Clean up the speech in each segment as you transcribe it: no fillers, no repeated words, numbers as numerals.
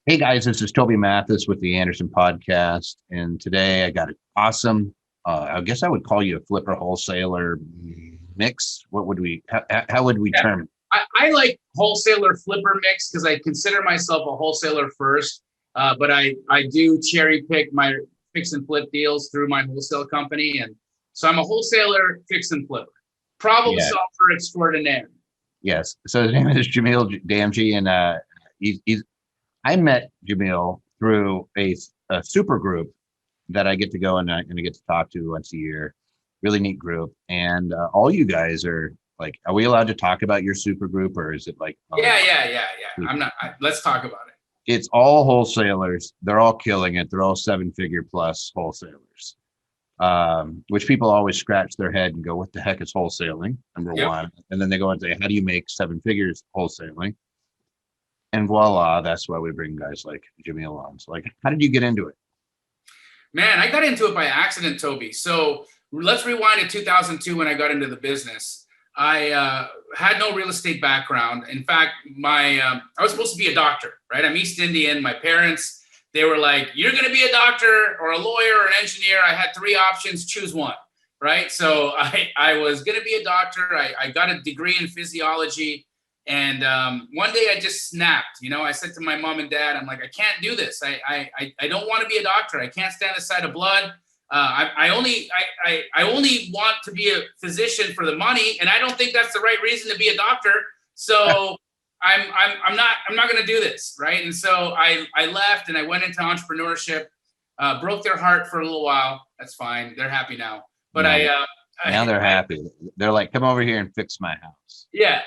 Hey guys, this is Toby Mathis with the Anderson Podcast, and today I got an awesome. I guess I would call you a flipper wholesaler mix. What would we? How would we Yeah, term it? I like wholesaler flipper mix because I consider myself a wholesaler first, but I do cherry pick my fix and flip deals through my wholesale company, and so I'm a wholesaler fix and flipper, problem Yeah, solver extraordinaire. yes. So his name is Jamil Damji, and he's. I met Jamil through a super group that I get to go and I get to talk to once a year. Really neat group, and all you guys are like, are we allowed to talk about your super group, or is it like? Yeah. Let's talk about it. It's all wholesalers. They're all killing it. They're all seven-figure plus wholesalers, which people always scratch their head and go, what the heck is wholesaling? Number Yep. one. And then they go and say, how do you make seven figures wholesaling? And voila, that's why we bring guys like Jimmy along. So like, how did you get into it? Man, I got into it by accident, Toby. So let's rewind to 2002 when I got into the business. I had no real estate background. In fact, I was supposed to be a doctor, right? I'm East Indian. My parents, they were like, "You're going to be a doctor or a lawyer or an engineer." I had three options, choose one, right? So I was going to be a doctor. I got a degree in physiology. And one day I just snapped. I said to my mom and dad, I'm like, I can't do this. I don't want to be a doctor. I can't stand the sight of blood. I only want to be a physician for the money, and I don't think that's the right reason to be a doctor. So I'm not going to do this, right? And so I left and I went into entrepreneurship. Broke their heart for a little while. That's fine. They're happy now. But Now they're happy. They're like, come over here and fix my house. Yeah.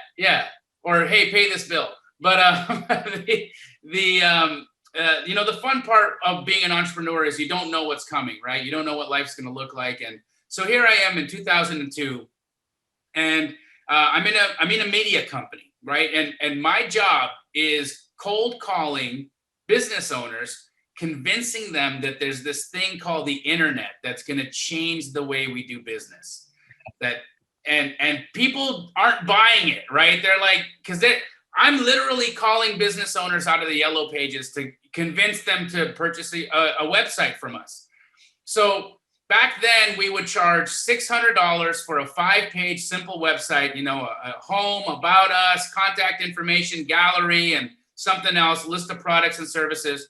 Or hey, pay this bill. But the fun part of being an entrepreneur is you don't know what's coming, right? You don't know what life's going to look like. And so here I am in 2002, and I'm in a media company, right? And my job is cold calling business owners, convincing them that there's this thing called the internet that's going to change the way we do business. That and people aren't buying it, right? They're like, I'm literally calling business owners out of the yellow pages to convince them to purchase a website from us. So back then we would charge $600 for a 5-page simple website, a home, about us, contact information, gallery, and something else, list of products and services.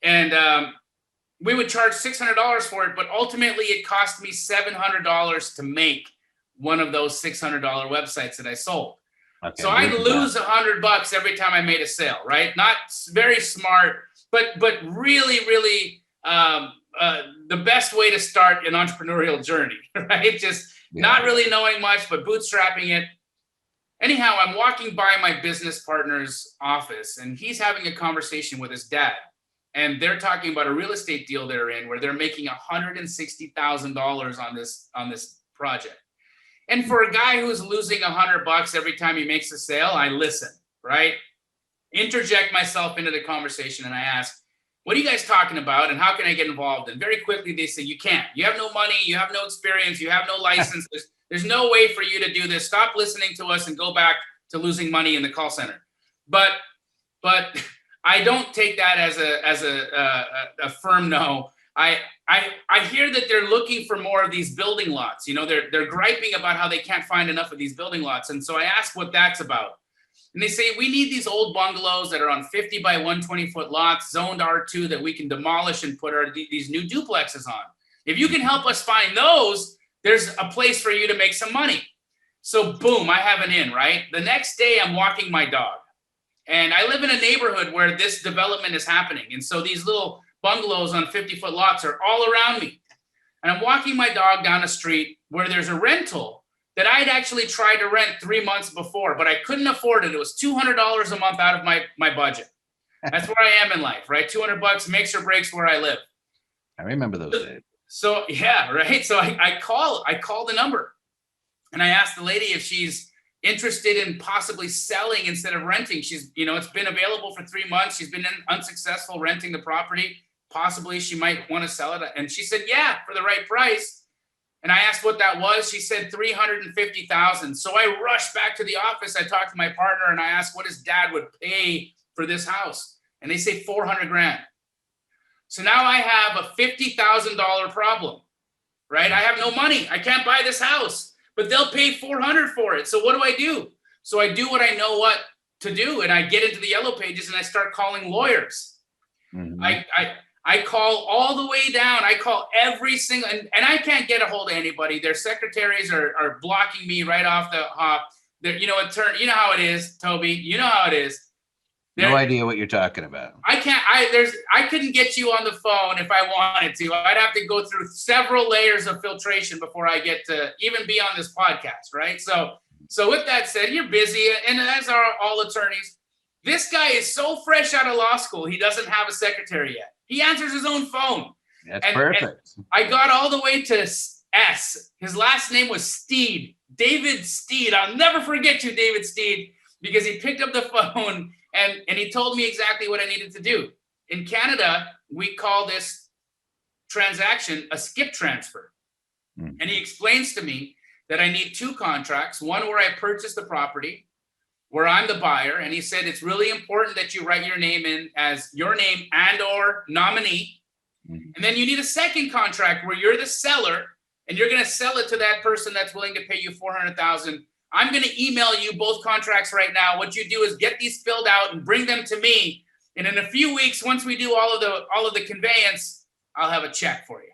And we would charge $600 for it, but ultimately it cost me $700 to make one of those $600 websites that I sold. Okay, so I'd lose $100 every time I made a sale, right? Not very smart, but really, really the best way to start an entrepreneurial journey, right? Just not really knowing much, but bootstrapping it. Anyhow, I'm walking by my business partner's office, and he's having a conversation with his dad. And they're talking about a real estate deal they're in where they're making $160,000 on this project. And for a guy who's losing $100 every time he makes a sale, I listen, right? Interject myself into the conversation and I ask, what are you guys talking about and how can I get involved? And very quickly they say, you can't. You have no money, you have no experience, you have no license. There's no way for you to do this. Stop listening to us and go back to losing money in the call center. But I don't take that as a firm no. I hear that they're looking for more of these building lots. They're griping about how they can't find enough of these building lots. And so I ask what that's about. And they say, we need these old bungalows that are on 50 by 120 foot lots, zoned R2 that we can demolish and put these new duplexes on. If you can help us find those, there's a place for you to make some money. So boom, I have an in, right? The next day I'm walking my dog. And I live in a neighborhood where this development is happening. And so these little bungalows on 50-foot lots are all around me. And I'm walking my dog down a street where there's a rental that I'd actually tried to rent 3 months before, but I couldn't afford it. It was $200 a month out of my budget. That's where I am in life, right? $200 makes or breaks where I live. I remember those days. So yeah, right. So I call the number and I asked the lady if she's interested in possibly selling instead of renting. She's, it's been available for 3 months. She's been unsuccessful renting the property. Possibly she might want to sell it. And she said, yeah, for the right price. And I asked what that was. She said $350,000. So I rushed back to the office. I talked to my partner and I asked what his dad would pay for this house. and they say 400 grand. So now I have a $50,000 problem, right? I have no money. I can't buy this house, but they'll pay 400 for it. So what do? So I do what I know what to do, and I get into the yellow pages and I start calling lawyers. Mhm. I call all the way down. I call every single, and I can't get a hold of anybody. Their secretaries are blocking me right off the hop. You know how it is, Toby. You know how it is. No idea what you're talking about. I couldn't get you on the phone if I wanted to. I'd have to go through several layers of filtration before I get to even be on this podcast, right? So with that said, you're busy, and as are all attorneys. This guy is so fresh out of law school, he doesn't have a secretary yet. He answers his own phone. That's perfect. And I got all the way to S. His last name was Steed. David Steed. I'll never forget you, David Steed, because he picked up the phone and he told me exactly what I needed to do. In Canada, we call this transaction a skip transfer. And he explains to me that I need 2 contracts, one where I purchase the property, where I'm the buyer. And he said, it's really important that you write your name in as your name and or nominee. And then you need a second contract where you're the seller and you're going to sell it to that person that's willing to pay you $400,000. I'm going to email you both contracts right now. What you do is get these filled out and bring them to me. And in a few weeks, once we do all of the conveyance, I'll have a check for you.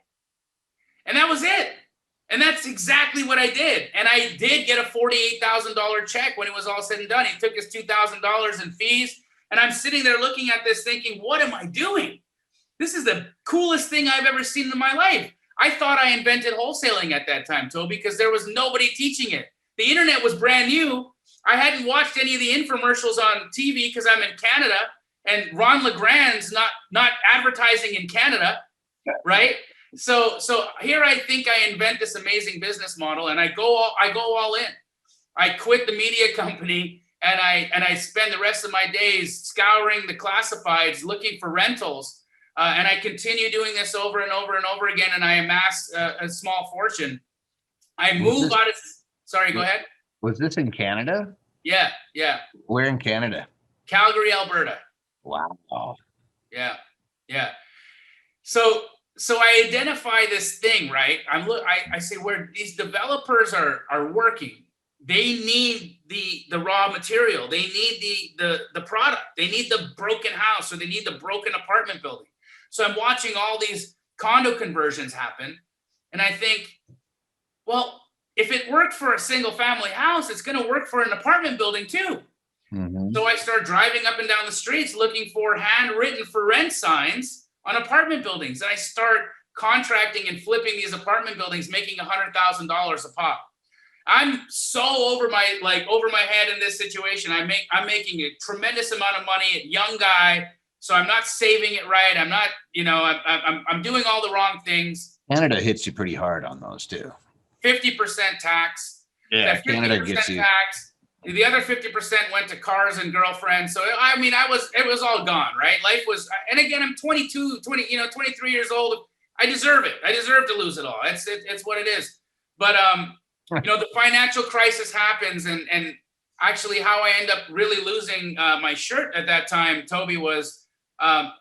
And that was it. And that's exactly what I did. And I did get a $48,000 check when it was all said and done. He took his $2,000 in fees. And I'm sitting there looking at this thinking, what am I doing? This is the coolest thing I've ever seen in my life. I thought I invented wholesaling at that time, Toby, because there was nobody teaching it. The internet was brand new. I hadn't watched any of the infomercials on TV because I'm in Canada, and Ron LeGrand's not advertising in Canada, right? So here I think I invent this amazing business model, and I go all in. I quit the media company, and I spend the rest of my days scouring the classifieds looking for rentals, and I continue doing this over and over and over again, and I amass a small fortune. I move out of. Sorry, go ahead. Was this in Canada? Yeah. Where in Canada? Calgary, Alberta. Wow. Yeah. So I identify this thing, right? I say where these developers are working, they need the raw material. They need the product. They need the broken house, or they need the broken apartment building. So I'm watching all these condo conversions happen, and I think, well, if it worked for a single family house, it's going to work for an apartment building too. So I start driving up and down the streets looking for handwritten for rent signs on apartment buildings. And I start contracting and flipping these apartment buildings, making $100,000 a pop. I'm so over my head in this situation. I'm making a tremendous amount of money, young guy. So I'm not saving it right. I'm not, I'm doing all the wrong things. Canada hits you pretty hard on those too. 50% tax. Yeah, Canada gets you. Tax. The other 50% went to cars and girlfriends. So I mean, it was all gone, right? Life was, and again, I'm 23 years old. I deserve it. I deserve to lose it all. It's what it is. But the financial crisis happens, and actually, how I end up really losing my shirt at that time, Toby, was I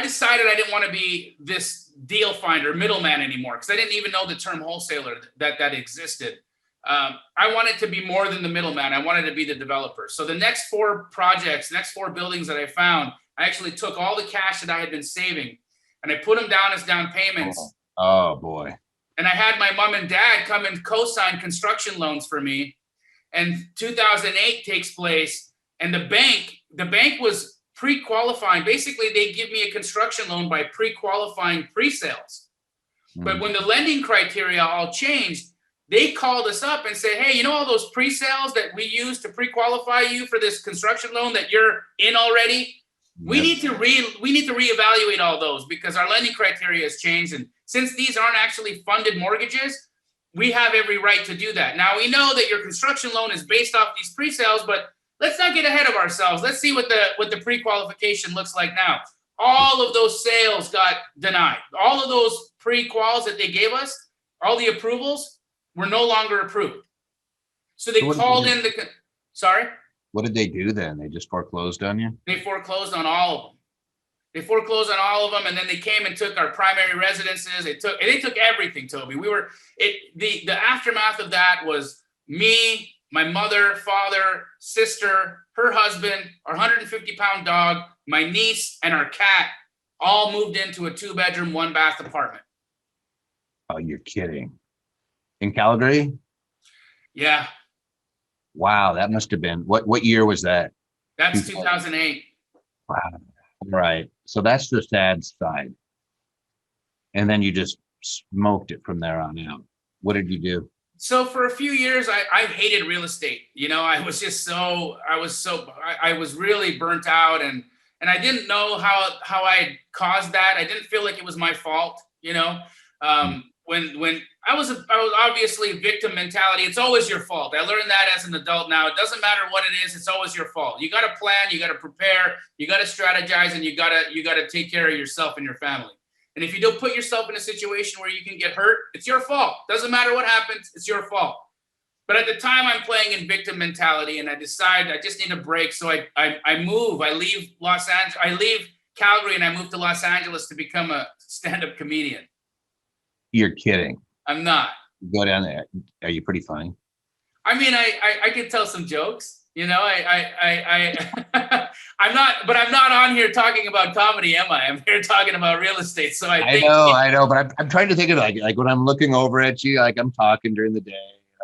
decided I didn't want to be this deal finder, middleman anymore, because I didn't even know the term wholesaler that existed. I wanted to be more than the middleman. I wanted to be the developer. So the next 4 buildings that I found, I actually took all the cash that I had been saving and I put them down as down payments. Oh boy. And I had my mom and dad come and co-sign construction loans for me. And 2008 takes place, and the bank was pre-qualifying. Basically, they give me a construction loan by pre-qualifying pre-sales. But when the lending criteria all changed, they called us up and said, hey, all those pre-sales that we use to pre-qualify you for this construction loan that you're in already? We need to reevaluate all those because our lending criteria has changed. And since these aren't actually funded mortgages, we have every right to do that. Now, we know that your construction loan is based off these pre-sales, but let's not get ahead of ourselves. Let's see what the pre-qualification looks like now. All of those sales got denied. All of those pre-quals that they gave us, all the approvals, were no longer approved. So they called in sorry? What did they do then? They just foreclosed on you? They foreclosed on all of them. They foreclosed on all of them, and then they came and took our primary residences. They took everything, Toby. The aftermath of that was me, my mother, father, sister, her husband, our 150-pound dog, my niece, and our cat all moved into a 2-bedroom, 1-bath apartment. Oh, you're kidding. In Calgary? Yeah. Wow, that must have been what year was that? That's 2008. Wow. Right. So that's the sad side. And then you just smoked it from there on out. What did you do? So for a few years, I hated real estate. I was really burnt out, and I didn't know how I caused that. I didn't feel like it was my fault. When I was obviously victim mentality. It's always your fault. I learned that as an adult now. It doesn't matter what it is. It's always your fault. You got to plan, you got to prepare, you got to strategize, and you got to take care of yourself and your family. And if you don't put yourself in a situation where you can get hurt, it's your fault. Doesn't matter what happens. It's your fault. But at the time, I'm playing in victim mentality, and I decide I just need a break. So I move. I leave Los Angeles. I leave Calgary, and I move to Los Angeles to become a stand-up comedian. You're kidding. I'm not. Go down there. Are you pretty funny? I mean, I can tell some jokes. I'm not, but I'm not on here talking about comedy, am I? I'm here talking about real estate. So I know, but I'm trying to think of like when I'm looking over at you, like I'm talking during the day,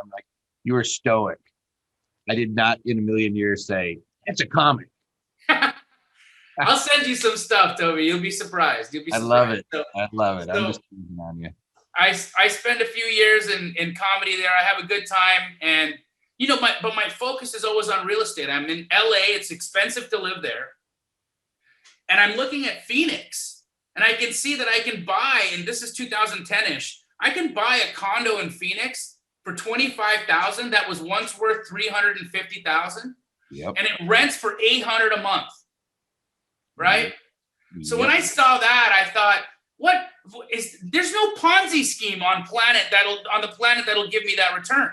I'm like, you were stoic. I did not in a million years say it's a comic. I'll send you some stuff, Toby. You'll be surprised. I love it. I love it. I'm just teasing on you. I spend a few years in comedy there. I have a good time, and but my focus is always on real estate. I'm in LA. It's expensive to live there, and I'm looking at Phoenix, and I can see that I can buy, and this is 2010-ish. I can buy a condo in Phoenix for $25,000 that was once worth $350,000. Yep. And it rents for $800 a month. Right? Yep. So when I saw that, I thought, there's no Ponzi scheme on the planet that'll give me that return.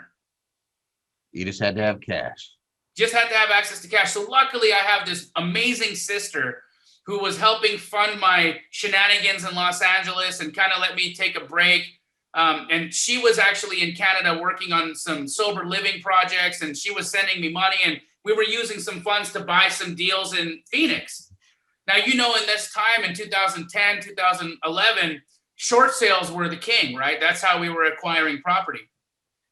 You just had to have cash. Just had to have access to cash. So luckily I have this amazing sister who was helping fund my shenanigans in Los Angeles and kind of let me take a break. And she was actually in Canada working on some sober living projects, and she was sending me money, and we were using some funds to buy some deals in Phoenix. Now, in this time in 2010, 2011, short sales were the king, right? That's how we were acquiring property.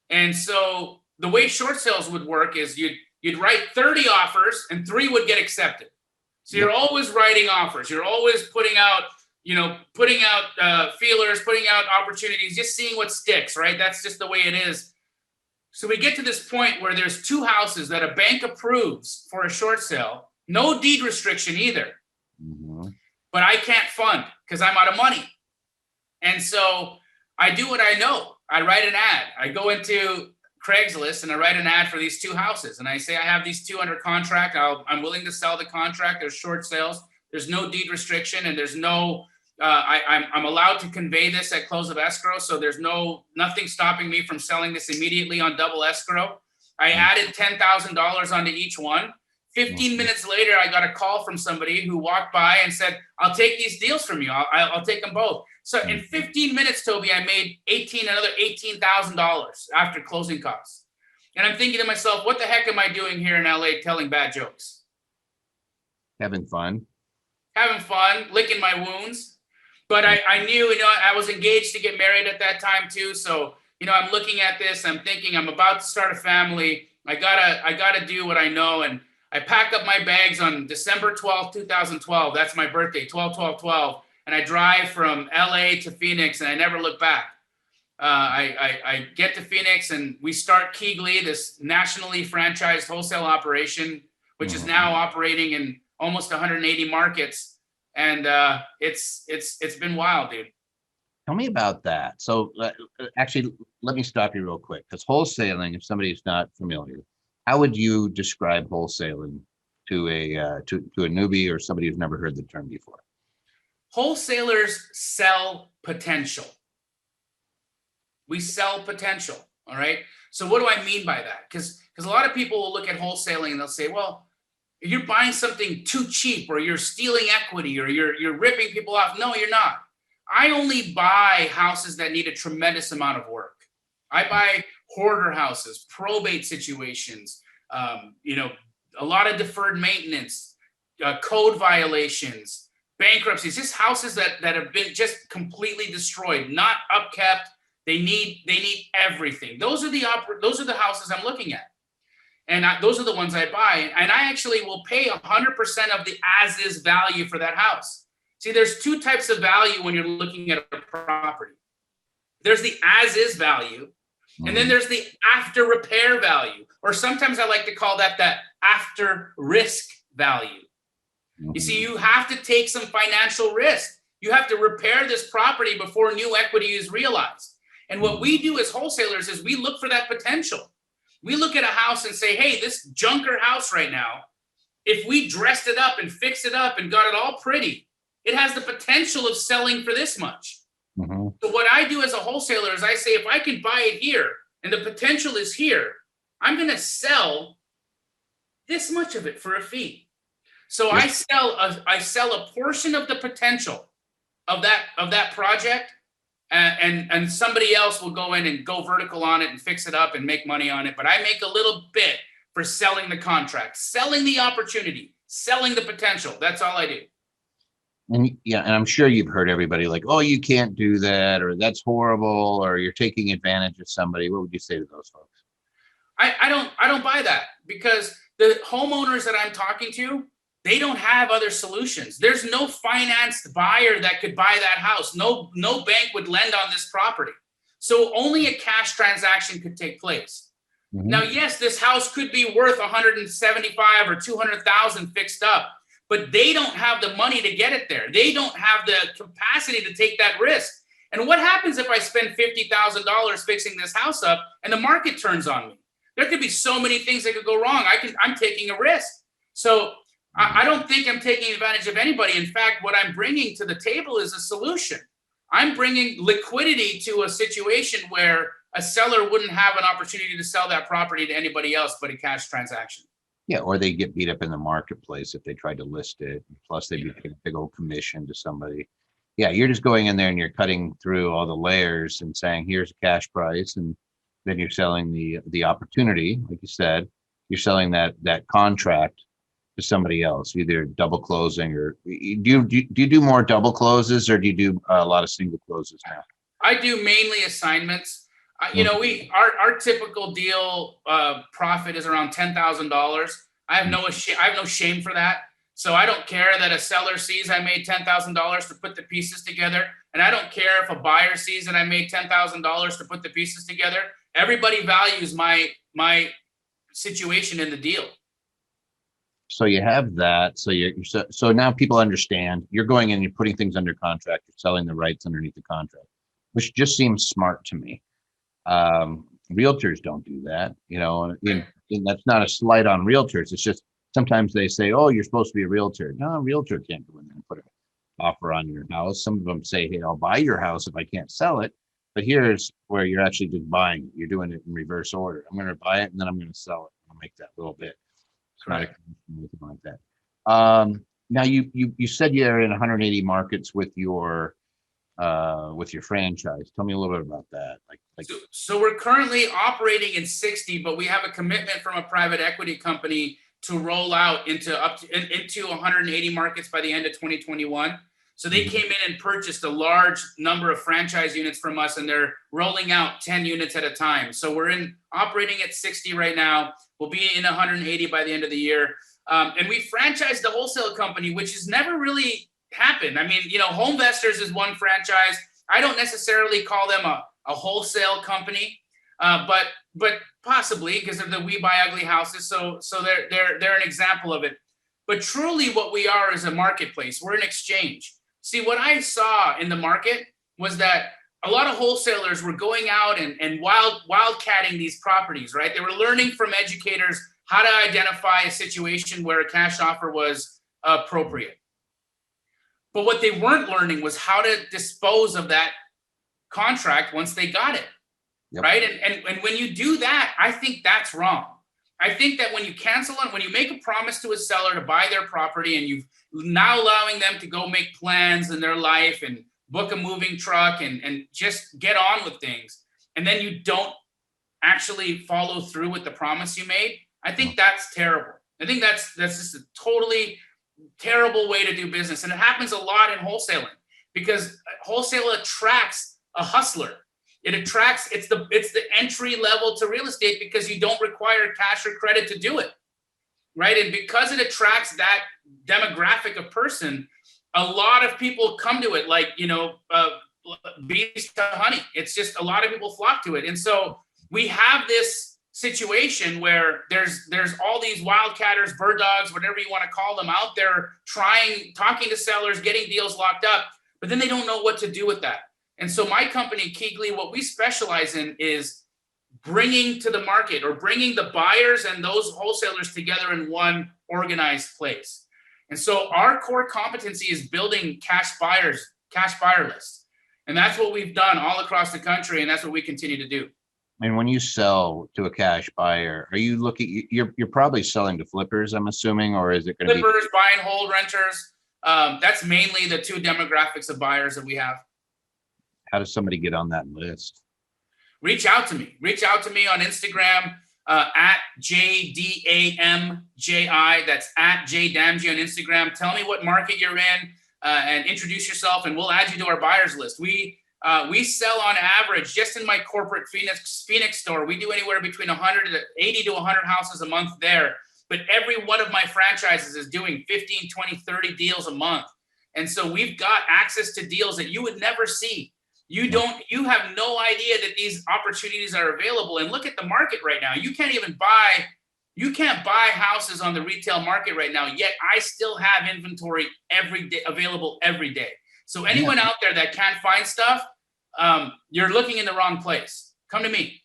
And so the way short sales would work is you'd write 30 offers and 3 would get accepted. So you're always writing offers. You're always putting out feelers, putting out opportunities, just seeing what sticks, right? That's just the way it is. So we get to this point where there's 2 houses that a bank approves for a short sale, no deed restriction either. Mm-hmm. But I can't fund because I'm out of money. And so I do what I know. I write an ad. I go into Craigslist and I write an ad for these 2 houses. And I say, I have these 2 under contract. I'm willing to sell the contract. There's short sales. There's no deed restriction. And there's no, I'm allowed to convey this at close of escrow. So there's nothing stopping me from selling this immediately on double escrow. I added $10,000 onto each one. 15 minutes later, I got a call from somebody who walked by and said, I'll take these deals from you. I'll take them both. So in 15 minutes, Toby, I made another $18,000 after closing costs. And I'm thinking to myself, what the heck am I doing here in LA telling bad jokes? Having fun, licking my wounds. But I knew, I was engaged to get married at that time too. So, I'm looking at this, I'm thinking I'm about to start a family. I gotta do what I know. And I pack up my bags on December 12th, 2012. That's my birthday, 12/12/12. And I drive from LA to Phoenix, and I never look back. I get to Phoenix, and we start KeyGlee, this nationally franchised wholesale operation, which is now operating in almost 180 markets. And it's been wild, dude. Tell me about that. So actually, let me stop you real quick, because wholesaling, if somebody's not familiar, how would you describe wholesaling to a newbie or somebody who's never heard the term before? Wholesalers sell potential. We sell potential. All right. So what do I mean by that? Because a lot of people will look at wholesaling and they'll say, well, you're buying something too cheap, or you're stealing equity, or you're ripping people off. No, you're not. I only buy houses that need a tremendous amount of work. I buy hoarder houses, probate situations, a lot of deferred maintenance, code violations, bankruptcies, just houses that have been just completely destroyed, not upkept. They need everything. Those are the houses I'm looking at. And those are the ones I buy. And I actually will pay 100% of the as-is value for that house. See, there's two types of value when you're looking at a property. There's the as-is value, and then there's the after repair value, or sometimes I like to call that after risk value. You see, you have to take some financial risk. You have to repair this property before new equity is realized. And what we do as wholesalers is we look for that potential. We look at a house and say, hey, this junker house right now, if we dressed it up and fixed it up and got it all pretty, it has the potential of selling for this much. So what I do as a wholesaler is I say, if I can buy it here and the potential is here, I'm going to sell this much of it for a fee. So I sell a portion of the potential of that project, and somebody else will go in and go vertical on it and fix it up and make money on it. But I make a little bit for selling the contract, selling the opportunity, selling the potential. That's all I do. And I'm sure you've heard everybody like, oh, you can't do that, or that's horrible, or you're taking advantage of somebody. What would you say to those folks? I don't buy that, because the homeowners that I'm talking to, they don't have other solutions. There's no financed buyer that could buy that house. No bank would lend on this property. So only a cash transaction could take place. Now, yes, this house could be worth 175 or 200,000 fixed up, but they don't have the money to get it there. They don't have the capacity to take that risk. And what happens if I spend $50,000 fixing this house up and the market turns on me? There could be so many things that could go wrong. I'm taking a risk. So I don't think I'm taking advantage of anybody. In fact, what I'm bringing to the table is a solution. I'm bringing liquidity to a situation where a seller wouldn't have an opportunity to sell that property to anybody else but a cash transaction. Yeah, or they get beat up in the marketplace if they try to list it. Plus, they'd be paying a big old commission to somebody. Yeah, you're just going in there and you're cutting through all the layers and saying, here's a cash price, and then you're selling the opportunity, like you said. You're selling that contract to somebody else, either double closing, or do you do more double closes, or do you do a lot of single closes now? I do mainly assignments. Our typical deal profit is around $10,000. I have no shame for that. So I don't care that a seller sees I made $10,000 to put the pieces together, and I don't care if a buyer sees that I made $10,000 to put the pieces together. Everybody values my situation in the deal. So you have that. So now people understand you're going in, you're putting things under contract, you're selling the rights underneath the contract, which just seems smart to me. Realtors don't do that, and that's not a slight on realtors. It's just sometimes they say, oh, you're supposed to be a realtor. No, a realtor can't go in there and put an offer on your house. Some of them say, hey, I'll buy your house if I can't sell it. But here's where you're actually just buying it. You're doing it in reverse order. I'm going to buy it and then I'm going to sell it. I'll make that little bit. Right. Anything like that. Now you said you're in 180 markets with your franchise. Tell me a little bit about that. So we're currently operating in 60, but we have a commitment from a private equity company to roll out into 180 markets by the end of 2021. So they came in and purchased a large number of franchise units from us, and they're rolling out 10 units at a time. So we're operating at 60 right now. We'll be in 180 by the end of the year. And we franchised the wholesale company, which has never really happened. I mean, Homevestors is one franchise. I don't necessarily call them a wholesale company, but possibly because of the We Buy Ugly Houses. So they're an example of it. But truly what we are is a marketplace. We're an exchange. See, what I saw in the market was that a lot of wholesalers were going out and wildcatting these properties, right? They were learning from educators how to identify a situation where a cash offer was appropriate. But what they weren't learning was how to dispose of that contract once they got it. Yep. right? And when you do that, I think that's wrong. I think that when you cancel it, when you make a promise to a seller to buy their property and you've now allowing them to go make plans in their life and book a moving truck and just get on with things, and then you don't actually follow through with the promise you made, I think that's terrible. I think that's just a totally terrible way to do business. And it happens a lot in wholesaling because wholesale attracts a hustler. It attracts, it's the entry level to real estate because you don't require cash or credit to do it, right? And because it attracts that demographic of person, a lot of people come to it like, bees to honey. It's just a lot of people flock to it. And so we have this situation where there's all these wildcatters, bird dogs, whatever you want to call them, out there talking to sellers, getting deals locked up, but then they don't know what to do with that. And so my company, KeyGlee, what we specialize in is bringing to the market or bringing the buyers and those wholesalers together in one organized place. And so our core competency is building cash buyer lists. And that's what we've done all across the country. And that's what we continue to do. And when you sell to a cash buyer, are you looking, you're probably selling to flippers, I'm assuming, or is it going to be flippers, buy and hold renters? That's mainly the two demographics of buyers that we have. How does somebody get on that list? Reach out to me. Reach out to me on Instagram at JDAMJI. That's at JDamji on Instagram. Tell me what market you're in and introduce yourself, and we'll add you to our buyers list. We sell on average, just in my corporate Phoenix store, we do anywhere between 80 to 100 houses a month there. But every one of my franchises is doing 15, 20, 30 deals a month. And so we've got access to deals that you would never see. You have no idea that these opportunities are available. And look at the market right now. You can't buy houses on the retail market right now, yet I still have inventory every day available every day. So anyone out there that can't find stuff, you're looking in the wrong place. Come to me.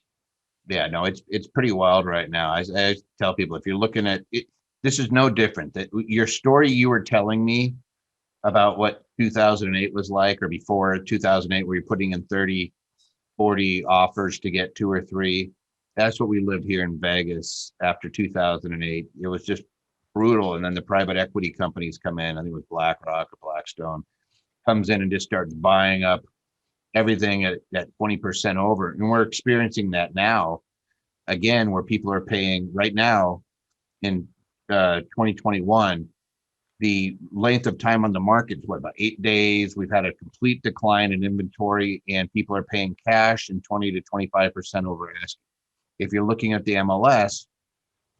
Yeah, no, it's pretty wild right now. I tell people, if you're looking at it, this is no different. That your story you were telling me about what 2008 was like, or before 2008, where you're putting in 30, 40 offers to get 2 or 3. That's what we lived here in Vegas after 2008. It was just brutal. And then the private equity companies come in. I think it was BlackRock or Blackstone comes in and just starts buying up everything at 20% over. And we're experiencing that now, again, where people are paying right now in 2021. The length of time on the market is about 8 days. We've had a complete decline in inventory, and people are paying cash and 20 to 25% over asking. If you're looking at the MLS,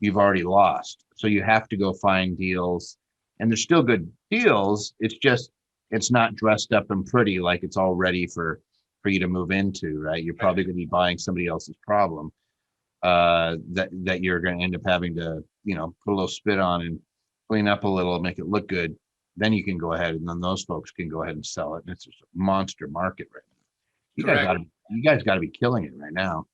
you've already lost. So you have to go find deals, and there's still good deals. It's not dressed up and pretty like it's all ready for you to move into, right? You're probably going to be buying somebody else's problem that you're going to end up having to, put a little spit on and clean up a little, make it look good. Then you can go ahead, and then those folks can go ahead and sell it. And it's just a monster market right now. You guys got to be killing it right now.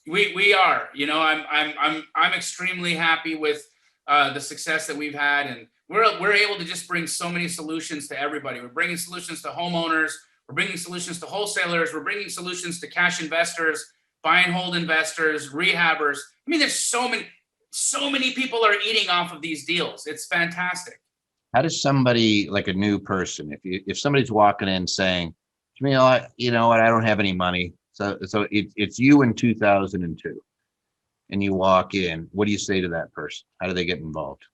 We are. I'm extremely happy with the success that we've had, and we're able to just bring so many solutions to everybody. We're bringing solutions to homeowners. We're bringing solutions to wholesalers. We're bringing solutions to cash investors, buy and hold investors, rehabbers. I mean, there's so many people are eating off of these deals. It's fantastic. How does somebody, like a new person, if somebody's walking in saying, Jamil, you know what, I don't have any money. So it's you in 2002, and you walk in, what do you say to that person? How do they get involved?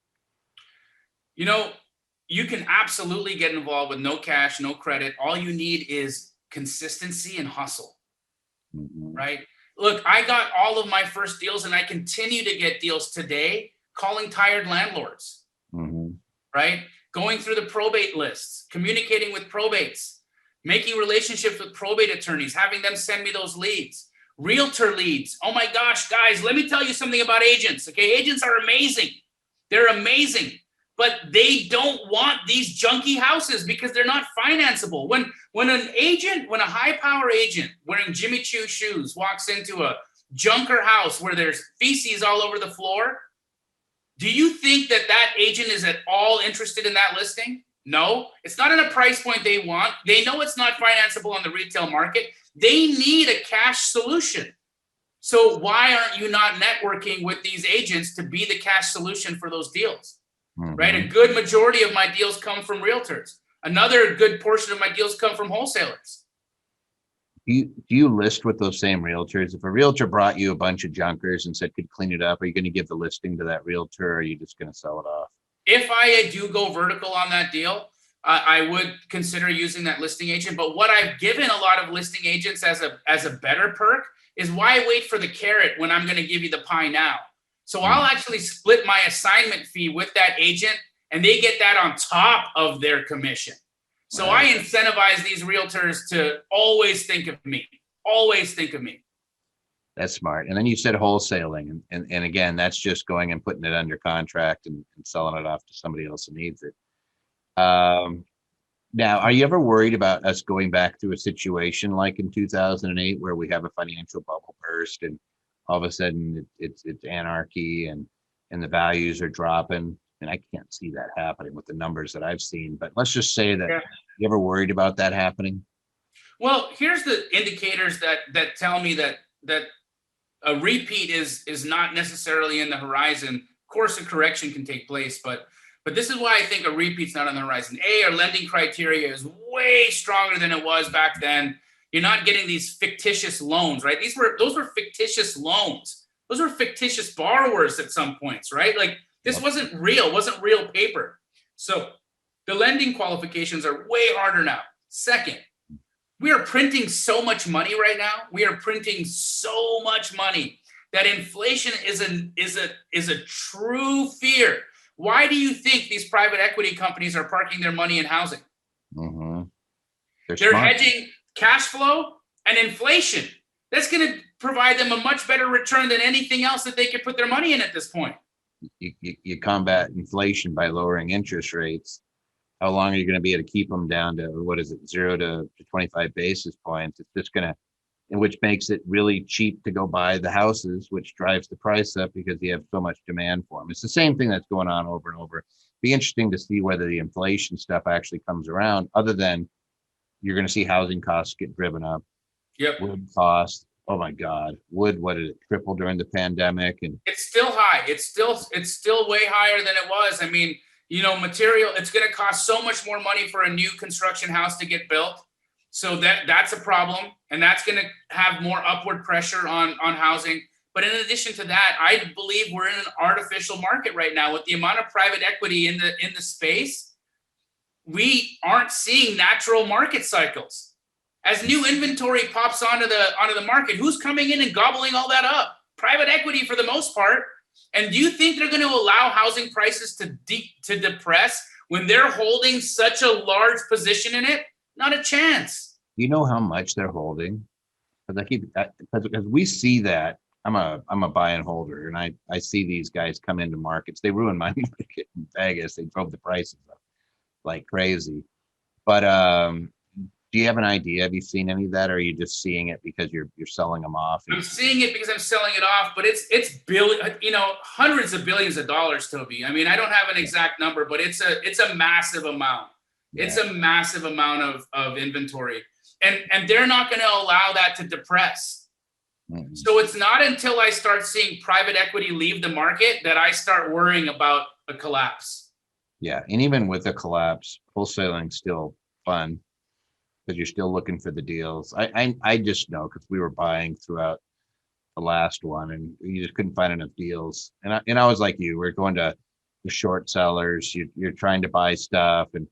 You can absolutely get involved with no cash, no credit. All you need is consistency and hustle, right? Look, I got all of my first deals, and I continue to get deals today calling tired landlords, right? Going through the probate lists, communicating with probates, making relationships with probate attorneys, having them send me those leads, realtor leads. Oh my gosh, guys, let me tell you something about agents. Okay, agents are amazing. They're amazing, but they don't want these junky houses because they're not financeable. When a high power agent wearing Jimmy Choo shoes walks into a junker house where there's feces all over the floor, do you think that agent is at all interested in that listing? No, it's not in a price point they want. They know it's not financeable on the retail market. They need a cash solution. So why aren't you not networking with these agents to be the cash solution for those deals? Right? A good majority of my deals come from realtors. Another good portion of my deals come from wholesalers. Do you list with those same realtors? If a realtor brought you a bunch of junkers and said, could clean it up, are you going to give the listing to that realtor, or are you just going to sell it off? If I do go vertical on that deal, I would consider using that listing agent. But what I've given a lot of listing agents as a better perk is, why wait for the carrot when I'm going to give you the pie now? So I'll actually split my assignment fee with that agent, and they get that on top of their commission. So I incentivize these realtors to always think of me. Always think of me. That's smart. And then you said wholesaling. And again, that's just going and putting it under contract and selling it off to somebody else who needs it. Now, are you ever worried about us going back to a situation like in 2008 where we have a financial bubble burst and all of a sudden it's anarchy and the values are dropping? And I can't see that happening with the numbers that I've seen, but let's just say that you ever worried about that happening? Well, here's the indicators that tell me that a repeat is not necessarily in the horizon. Course of correction can take place, but this is why I think a repeat's not on the horizon. Our lending criteria is way stronger than it was back then. You're not getting these fictitious loans, right? Those were fictitious loans. Those were fictitious borrowers at some points, right? Like, this wasn't real paper. So the lending qualifications are way harder now. Second, we are printing so much money right now. We are printing so much money that inflation is a true fear. Why do you think these private equity companies are parking their money in housing? They're hedging cash flow and inflation. That's going to provide them a much better return than anything else that they could put their money in at this point. You combat inflation by lowering interest rates. How long are you going to be able to keep them down to, what is it, 0 to 25 basis points? It's just going to, which makes it really cheap to go buy the houses, which drives the price up because you have so much demand for them. It's the same thing that's going on over and over. Be interesting to see whether the inflation stuff actually comes around, other than you're going to see housing costs get driven up. Wood costs. Oh my God, wood, what did it triple during the pandemic? And it's still high. It's still way higher than it was. I mean, material, it's going to cost so much more money for a new construction house to get built. So that's a problem. And that's going to have more upward pressure on housing. But in addition to that, I believe we're in an artificial market right now with the amount of private equity in the space. We aren't seeing natural market cycles. As new inventory pops onto the market, who's coming in and gobbling all that up? Private equity for the most part. And do you think they're going to allow housing prices to depress when they're holding such a large position in it? Not a chance. You know how much they're holding? Because we see that. I'm a buy and holder, and I see these guys come into markets. They ruined my market in Vegas. They drove the prices up like crazy. But do you have an idea? Have you seen any of that, or are you just seeing it because you're selling them off? I'm seeing it because I'm selling it off, but it's hundreds of billions of dollars, Toby. I mean, I don't have an exact number, but it's a massive amount. It's a massive amount of inventory, and they're not going to allow that to depress. So it's not until I start seeing private equity leave the market that I start worrying about a collapse. Yeah, and even with a collapse, wholesaling still fun, because you're still looking for the deals. I just know, because we were buying throughout the last one, and you just couldn't find enough deals. And I was like you, we're going to the short sellers. You're trying to buy stuff, and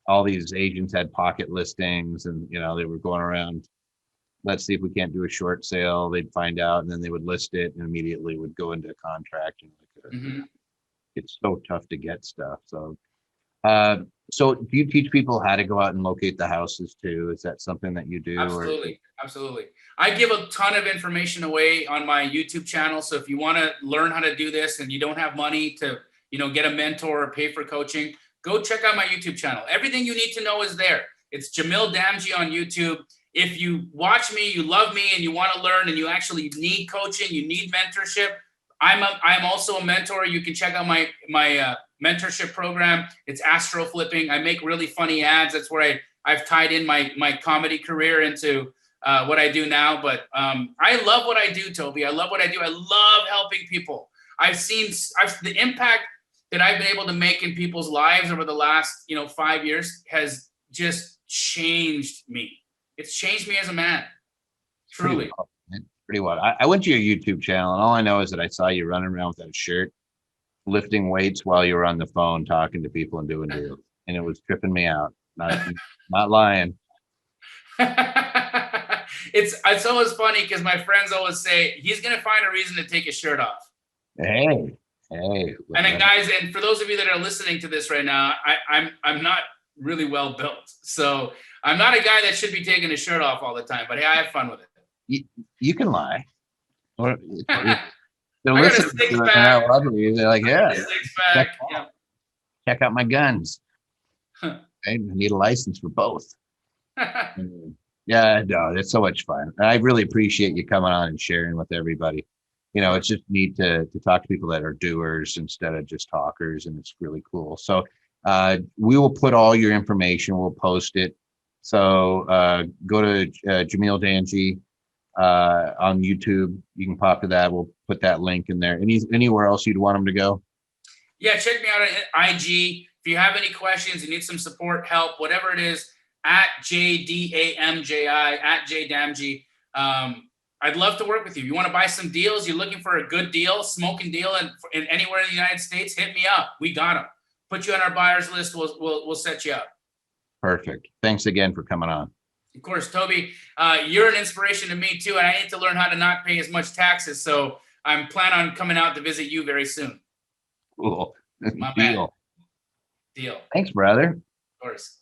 all these agents had pocket listings, and they were going around. Let's see if we can't do a short sale. They'd find out, and then they would list it, and immediately would go into a contract. And it's so tough to get stuff. So. So do you teach people how to go out and locate the houses too? Is that something that you do? Absolutely. Absolutely. I give a ton of information away on my YouTube channel. So if you want to learn how to do this and you don't have money to, get a mentor or pay for coaching, go check out my YouTube channel. Everything you need to know is there. It's Jamil Damji on YouTube. If you watch me, you love me, and you want to learn, and you actually need coaching, you need mentorship, I'm also a mentor. You can check out my mentorship program. It's AstroFlipping. I make really funny ads. That's where I've tied in my comedy career into what I do now. But I love what I do, Toby. I love what I do. I love helping people. I've seen the impact that I've been able to make in people's lives over the last 5 years has just changed me. It's changed me as a man. Truly. Pretty well. I went to your YouTube channel, and all I know is that I saw you running around with that shirt, lifting weights while you were on the phone talking to people and doing deals, and it was tripping me out. Not lying. It's always funny because my friends always say he's gonna find a reason to take his shirt off. Hey. And then guys, and for those of you that are listening to this right now, I'm not really well built, so I'm not a guy that should be taking his shirt off all the time. But hey, I have fun with it. You can lie. Or I got a six pack. They're like, yeah, Yeah. check out my guns. I need a license for both. Yeah, no, it's so much fun. I really appreciate you coming on and sharing with everybody. It's just neat to talk to people that are doers instead of just talkers, and it's really cool. So we will put all your information. We'll post it. So go to Jamil Damji on YouTube. You can pop to that. We'll put that link in there. Anywhere else you'd want them to go? Yeah, check me out on IG. If you have any questions, you need some support, help, whatever it is, at JDAMJI, at JDamji. I'd love to work with you. You want to buy some deals? You're looking for a good deal, smoking deal, in anywhere in the United States? Hit me up. We got them. Put you on our buyers list. We'll set you up. Perfect. Thanks again for coming on. Of course, Toby. You're an inspiration to me too, and I need to learn how to not pay as much taxes. So I'm planning on coming out to visit you very soon. Cool. My man. Deal. Thanks, brother. Of course.